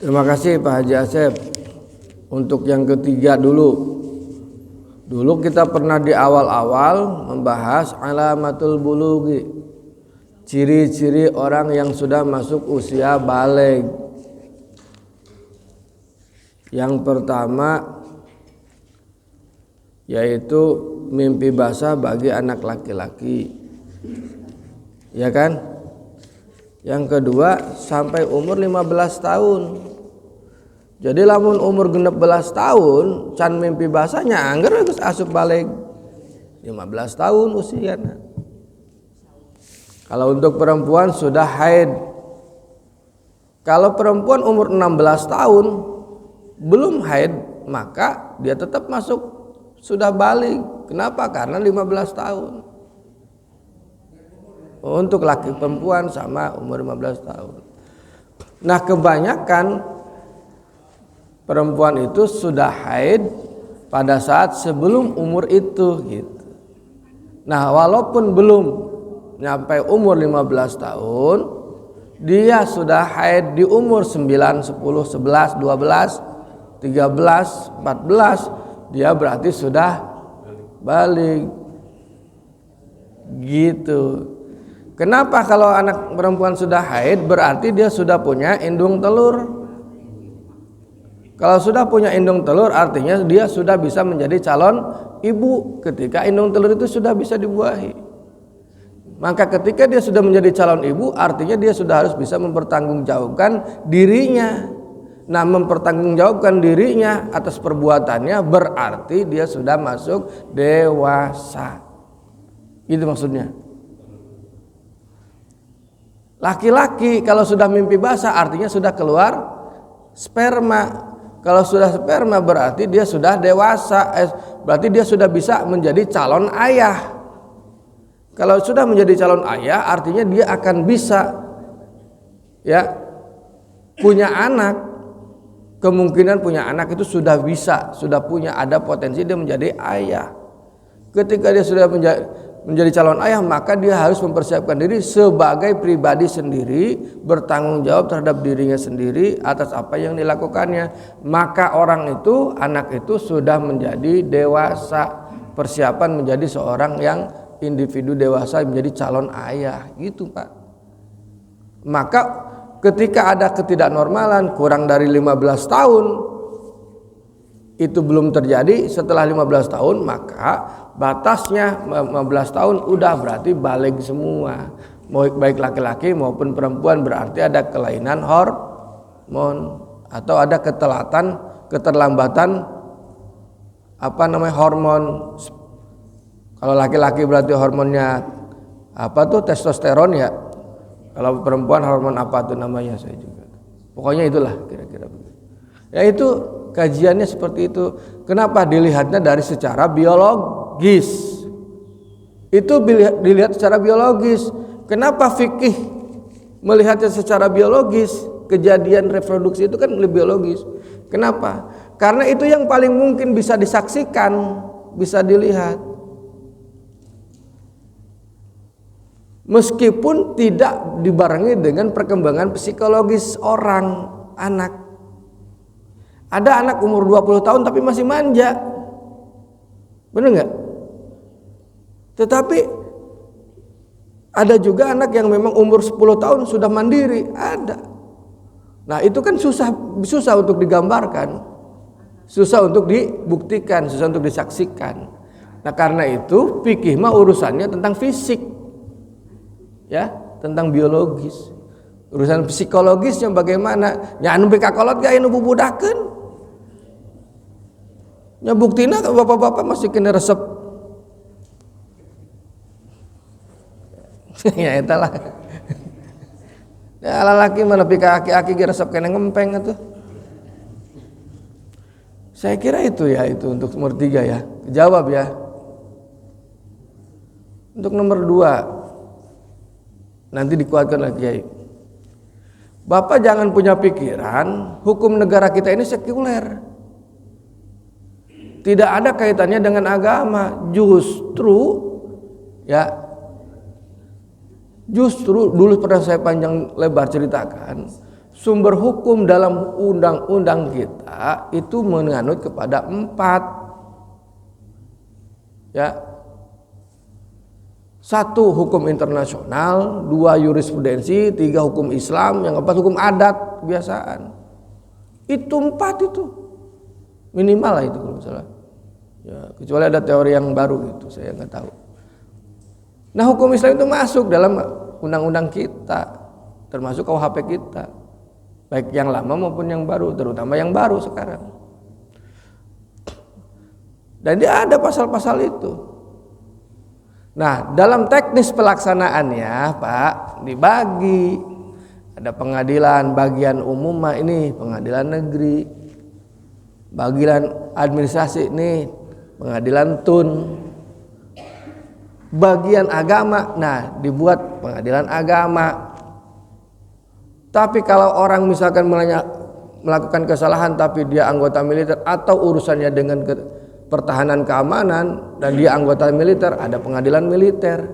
Terima kasih Pak Haji Asep. Untuk yang ketiga dulu kita pernah di awal-awal membahas alamatul bulughi, ciri-ciri orang yang sudah masuk usia baligh. Yang pertama yaitu mimpi basah bagi anak laki-laki, ya kan? Yang kedua sampai umur 15 tahun. Jadi lamun umur 16 tahun can mimpi basahnya angger geus asup balik 15 tahun usianya. Kalau untuk perempuan sudah haid. Kalau perempuan umur 16 tahun belum haid, maka dia tetap masuk sudah balik. Kenapa? Karena 15 tahun. Untuk laki perempuan sama umur 15 tahun. Nah, kebanyakan perempuan itu sudah haid pada saat sebelum umur itu gitu. Nah, walaupun belum nyampe umur 15 tahun, dia sudah haid di umur 9, 10, 11, 12, 13, 14, dia berarti sudah balik. Gitu. Kenapa kalau anak perempuan sudah haid berarti dia sudah punya indung telur? Kalau sudah punya indung telur artinya dia sudah bisa menjadi calon ibu ketika indung telur itu sudah bisa dibuahi. Maka ketika dia sudah menjadi calon ibu artinya dia sudah harus bisa mempertanggungjawabkan dirinya. Nah, mempertanggungjawabkan dirinya atas perbuatannya berarti dia sudah masuk dewasa. Itu maksudnya. Laki-laki kalau sudah mimpi basah artinya sudah keluar sperma. Kalau sudah sperma berarti dia sudah dewasa, berarti dia sudah bisa menjadi calon ayah. Kalau sudah menjadi calon ayah artinya dia akan bisa ya punya anak. Kemungkinan punya anak itu sudah bisa, sudah punya ada potensi dia menjadi ayah. Ketika dia sudah menjadi calon ayah, maka dia harus mempersiapkan diri sebagai pribadi sendiri, bertanggung jawab terhadap dirinya sendiri atas apa yang dilakukannya. Maka orang itu, anak itu sudah menjadi dewasa, persiapan menjadi seorang yang individu dewasa, menjadi calon ayah, gitu Pak. Maka ketika ada ketidaknormalan kurang dari 15 tahun itu belum terjadi, setelah 15 tahun maka batasnya 15 tahun udah berarti balik semua, baik laki-laki maupun perempuan, berarti ada kelainan hormon atau ada keterlambatan hormon. Kalau laki-laki berarti hormonnya testosteron ya. Kalau perempuan hormon apa tuh namanya saya juga. Pokoknya itulah kira-kira begitu. Ya itu kajiannya seperti itu. Kenapa dilihatnya dari secara biologis? Itu dilihat secara biologis. Kenapa fikih melihatnya secara biologis? Kejadian reproduksi itu kan lebih biologis. Kenapa? Karena itu yang paling mungkin bisa disaksikan, bisa dilihat. Meskipun tidak dibarengi dengan perkembangan psikologis orang anak. Ada anak umur 20 tahun tapi masih manja. Benar enggak? Tetapi ada juga anak yang memang umur 10 tahun sudah mandiri, ada. Nah, itu kan susah untuk digambarkan. Susah untuk dibuktikan, susah untuk disaksikan. Nah, karena itu fikih mah urusannya tentang fisik. Ya, tentang biologis. Urusan psikologisnya bagaimana? Nya anu bekakolot ge anu bubudakeun. Nya buktina bapak-bapak masih kena resep. Ya eta lah. Ya lalaki mana pika aki-aki ge resep kena ngempeng atuh. Saya kira itu ya, itu untuk nomor 3 ya. Jawab ya. Untuk nomor 2 nanti dikuatkan lagi Kiai. Bapak jangan punya pikiran hukum negara kita ini sekuler. Tidak ada kaitannya dengan agama. Justru dulu pernah saya panjang lebar ceritakan, sumber hukum dalam undang-undang kita itu menganut kepada 4. Ya. 1 hukum internasional, 2 jurisprudensi, 3 hukum Islam, yang 4 hukum adat kebiasaan. Itu 4 itu. Minimal lah itu kalau salah. Ya, kecuali ada teori yang baru gitu, saya nggak tahu. Nah, hukum Islam itu masuk dalam undang-undang kita, termasuk KUHP kita, baik yang lama maupun yang baru, terutama yang baru sekarang. Dan dia ada pasal-pasal itu. Nah, dalam teknis pelaksanaannya, Pak, dibagi. Ada pengadilan bagian umum, ini pengadilan negeri, bagian administrasi nih pengadilan tun, bagian agama, nah dibuat pengadilan agama. Tapi kalau orang misalkan melakukan kesalahan tapi dia anggota militer atau urusannya dengan pertahanan keamanan dan dia anggota militer, ada pengadilan militer.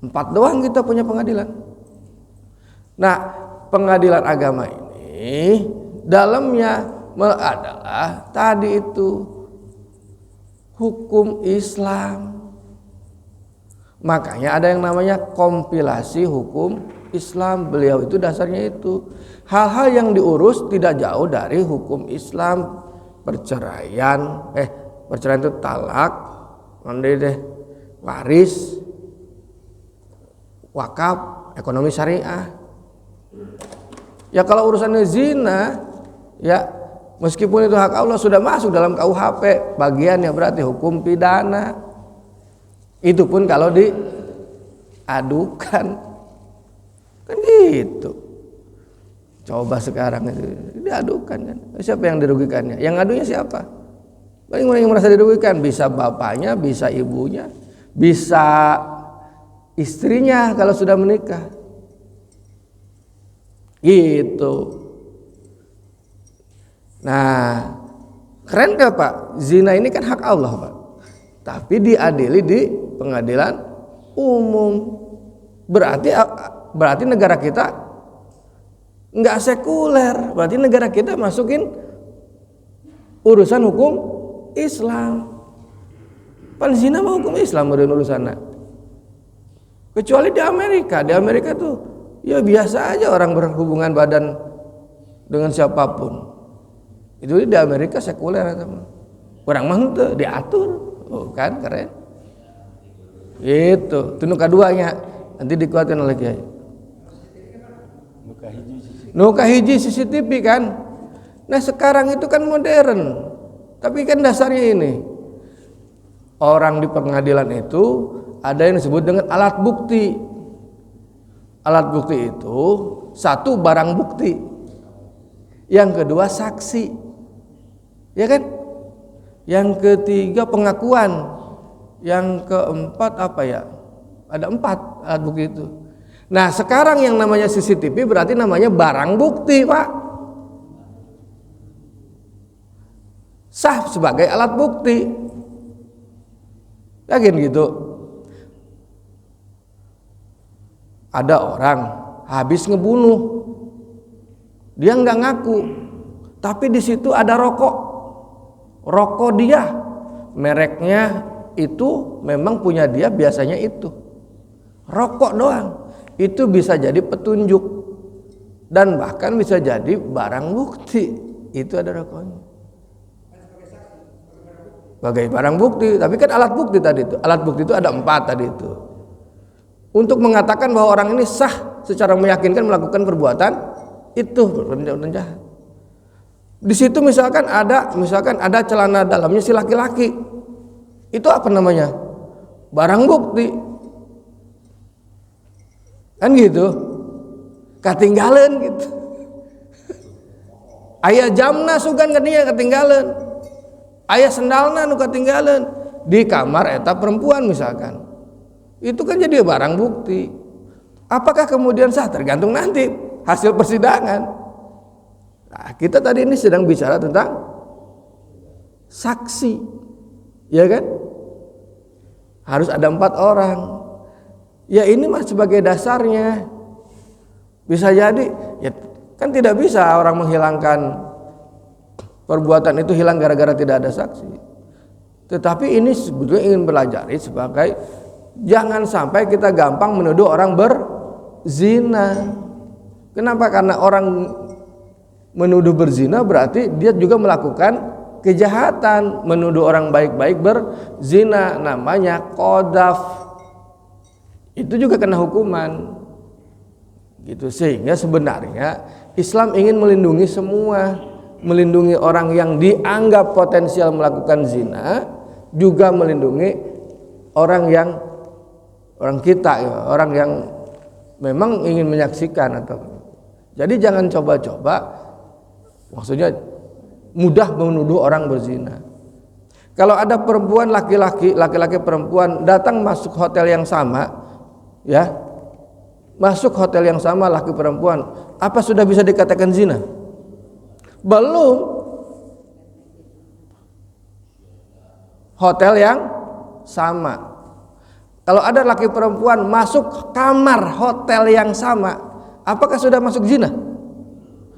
4 doang kita punya pengadilan. Nah, pengadilan agama ini dalamnya adalah tadi itu hukum Islam. Makanya ada yang namanya kompilasi hukum Islam. Beliau itu dasarnya itu hal-hal yang diurus tidak jauh dari hukum Islam. Perceraian, perceraian itu talak, waris, wakaf, ekonomi syariah. Ya kalau urusannya zina, ya meskipun itu hak Allah sudah masuk dalam KUHP, bagiannya berarti hukum pidana. Itu pun kalau diadukan, kan gitu. Coba sekarang itu diadukan kan, siapa yang dirugikannya? Yang ngadunya siapa? Paling orang yang merasa dirugikan bisa bapaknya, bisa ibunya, bisa istrinya kalau sudah menikah. Gitu. Nah, keren gak Pak? Zina ini kan hak Allah Pak, tapi diadili di pengadilan umum. Berarti negara kita nggak sekuler. Berarti negara kita masukin urusan hukum Islam. Pan zina mah hukum Islam urusannya. Kecuali di Amerika. Di Amerika tuh ya biasa aja orang berhubungan badan dengan siapapun. Itu di Amerika sekuler teman. Orang mah teu diatur. Oh, kan keren. Itu, tunu kaduanya nanti dikuatkan oleh Kiai. Nuka hiji CCTV kan. Nah, sekarang itu kan modern. Tapi kan dasarnya ini. Orang di pengadilan itu ada yang disebut dengan alat bukti. Alat bukti itu 1 barang bukti. Yang kedua saksi. Ya kan? Yang ketiga pengakuan. Yang keempat apa ya? Ada 4 alat bukti itu. Nah, sekarang yang namanya CCTV berarti namanya barang bukti, Pak. Sah sebagai alat bukti. Yakin gitu? Ada orang habis ngebunuh. Dia nggak ngaku. Tapi di situ ada rokok. Rokok dia, mereknya itu memang punya dia, biasanya itu rokok doang. Itu bisa jadi petunjuk dan bahkan bisa jadi barang bukti. Itu ada rokoknya sebagai barang bukti. Tapi kan alat bukti tadi itu, alat bukti itu ada 4 tadi itu, untuk mengatakan bahwa orang ini sah secara meyakinkan melakukan perbuatan itu, perbuatan jahat. Di situ misalkan ada celana dalamnya si laki-laki. Itu apa namanya? Barang bukti. Kan gitu. Katinggalan gitu. Aya jamna sugan kadinya katinggalan. Aya sendalna nu katinggalan di kamar eta perempuan misalkan. Itu kan jadi barang bukti. Apakah kemudian sah? Tergantung nanti hasil persidangan. Nah, kita tadi ini sedang bicara tentang saksi, ya kan? Harus ada 4 orang. Ya ini mah sebagai dasarnya. Bisa jadi, ya Kan tidak bisa orang menghilangkan perbuatan itu hilang gara-gara tidak ada saksi. Tetapi ini sebetulnya ingin belajari sebagai jangan sampai kita gampang menuduh orang berzina. Kenapa? Karena orang menuduh berzina berarti dia juga melakukan kejahatan. Menuduh orang baik-baik berzina namanya qadzaf. Itu juga kena hukuman. Gitu, sehingga sebenarnya Islam ingin melindungi semua, melindungi orang yang dianggap potensial melakukan zina, juga melindungi orang kita, orang yang memang ingin menyaksikan atau. Jadi jangan coba-coba, maksudnya mudah menuduh orang berzina. Kalau ada perempuan laki-laki perempuan datang masuk hotel yang sama, ya, masuk hotel yang sama laki perempuan, apa sudah bisa dikatakan zina? Belum. Hotel yang sama. Kalau ada laki perempuan masuk kamar hotel yang sama, apakah sudah masuk zina?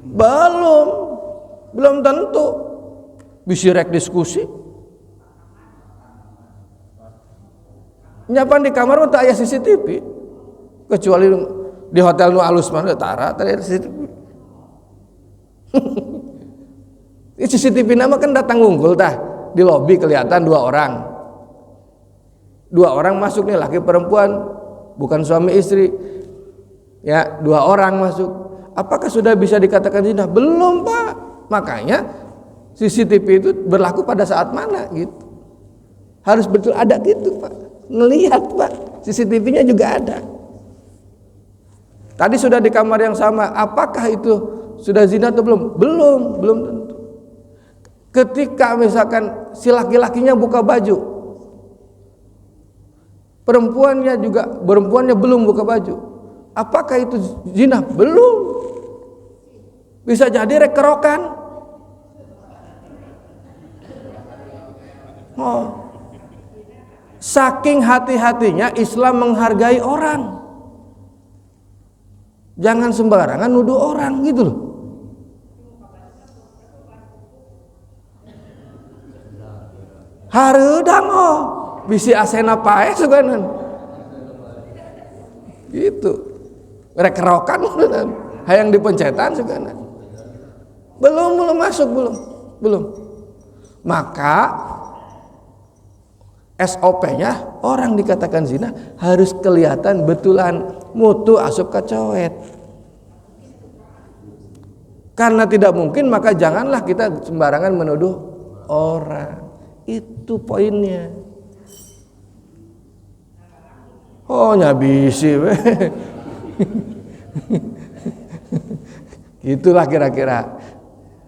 Belum tentu. Bisa rek diskusi. Nyapan di kamar untuk aya CCTV. Kecuali di hotel nu alus mana tara tadi ada CCTV. CCTV nama kan datang unggul tah. Di lobi kelihatan dua orang masuk nih, laki perempuan, bukan suami istri, ya, 2 orang masuk. Apakah sudah bisa dikatakan zina? Belum, Pak. Makanya CCTV itu berlaku pada saat mana gitu, harus betul ada gitu, Pak, ngelihat, Pak, CCTV-nya juga ada. Tadi sudah di kamar yang sama, apakah itu sudah zina atau belum? Belum tentu. Ketika misalkan si laki-lakinya buka baju, perempuannya belum buka baju, apakah itu zina? Belum. Bisa jadi rekerokan. Saking hati-hatinya Islam menghargai orang. Jangan sembarangan nuduh orang gitu loh. Hareudang bisi asena pae suganan. Gitu. Rek kerokan hayang dipencetan suganan. Belum masuk belum. Maka SOP-nya orang dikatakan zina harus kelihatan betulan mutu asup kacoet. Karena tidak mungkin maka janganlah kita sembarangan menuduh orang. Itu poinnya. Oh nyabisi weh. Itulah kira-kira.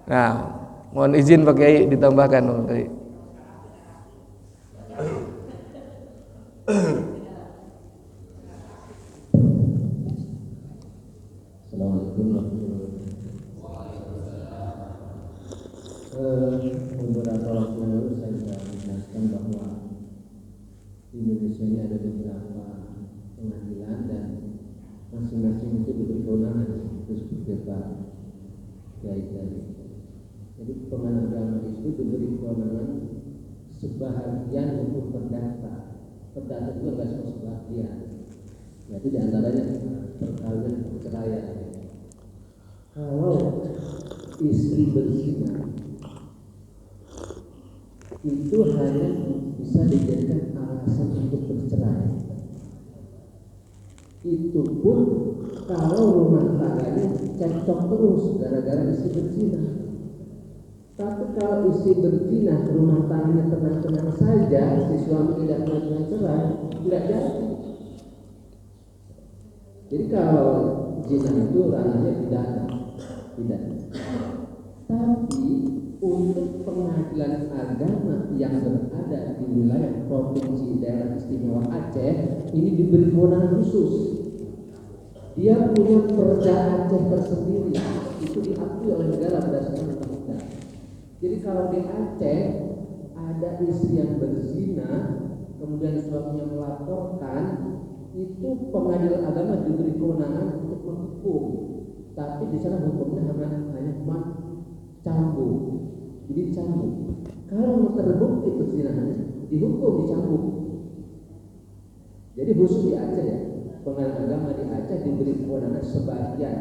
Nah, mohon izin Pak Kiai ditambahkan tadi. Beberapa waktu lalu saya sudah menjelaskan bahwa di Indonesia ini ada beberapa pengadilan dan masing-masing itu diberi kewenangan untuk berdebat kiai-kiai. Jadi pengadilan agama itu diberi kewenangan sebahagian untuk perdata. Perdata itu enggak semua sebahagian. Yaitu diantaranya perkawinan perceraian. Kalau istri berzina itu hanya bisa dijadikan alasan untuk bercerai. Itu pun kalau rumah tangganya cekcok terus gara-gara istri berzina. Tapi kalau istri berzina rumah tangganya tenang-tenang saja, si suami tidak mengajukan cerai, tidak jadi. Jadi kalau zina itu ranahnya pidana, tidak. Tapi untuk pengadilan agama yang berada di wilayah provinsi daerah istimewa Aceh ini diberi kewenangan khusus. Dia punya perda Aceh tersendiri, itu diakui oleh negara berdasarkan undang-undang. Jadi kalau di Aceh ada istri yang berzina, kemudian suaminya melaporkan, itu pengadilan agama diberi kewenangan untuk menghukum. tapi di sana hukumnya hanya cuma cambuk. Jadi cambuk. Kalau terbukti perzinahannya, dihukum dicambuk. Jadi khusus di Aceh ya, pengadilan agama di Aceh diberi kewenangan sebagian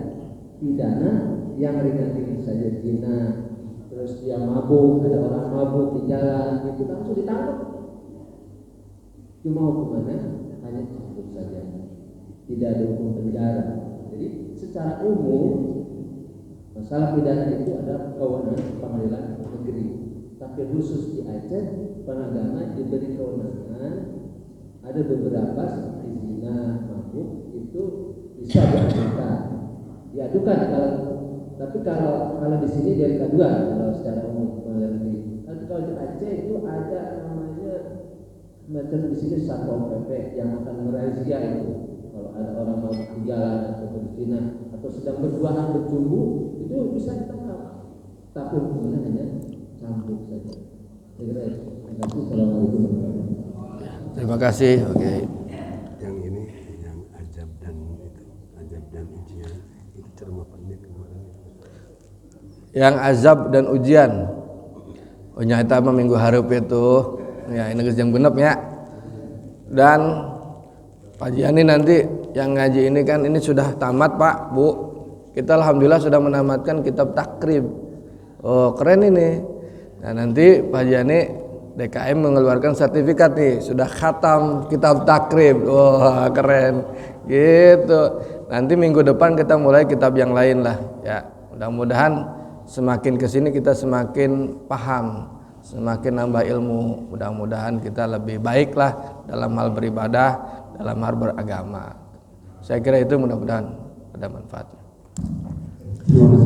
pidana yang ringan-ringan saja zina, terus dia mabuk, ada orang mabuk di jalan, itu langsung ditangkap. Cuma hukumannya hanya cambuk saja, tidak ada hukum penjara. Jadi secara umum masalah pidana itu ada kewenangan pengadilan negeri, tapi khusus di Aceh pengagama diberi kewenangan. Ada beberapa seperti zina, mabuk itu bisa diadukan kalau di sini dari aduan kalau secara umum pengadilan negeri. Tapi kalau di Aceh itu ada namanya macam di sini satpol pp yang akan merazia itu. Kalau ada orang mau di jalan atau berzina atau sedang berduaan bercumbu itu bisa ditangkap. Tapi hukumnya hanya cambuk saja. Saya kira itu. Terima kasih. Assalamualaikum warahmatullahi wabarakatuh. Terima kasih. Oke. Yang ini yang azab dan ujian itu ceramah pendek kemarin. Yang azab dan ujian. Oh nyata mah minggu hareup itu. Ya ini geus jeung genep ya. Dan Pak Jiani nanti yang ngaji ini kan ini sudah tamat Pak, Bu. Kita alhamdulillah sudah menamatkan kitab takrib. Oh keren ini. Nah nanti Pak Jiani DKM mengeluarkan sertifikat nih, sudah khatam kitab takrib. Wah keren gitu. Nanti minggu depan kita mulai kitab yang lain lah ya. Mudah-mudahan semakin kesini kita semakin paham, semakin nambah ilmu. Mudah-mudahan kita lebih baik lah dalam hal beribadah, dalam hal beragama. Saya kira itu mudah-mudahan ada manfaatnya. Terima kasih.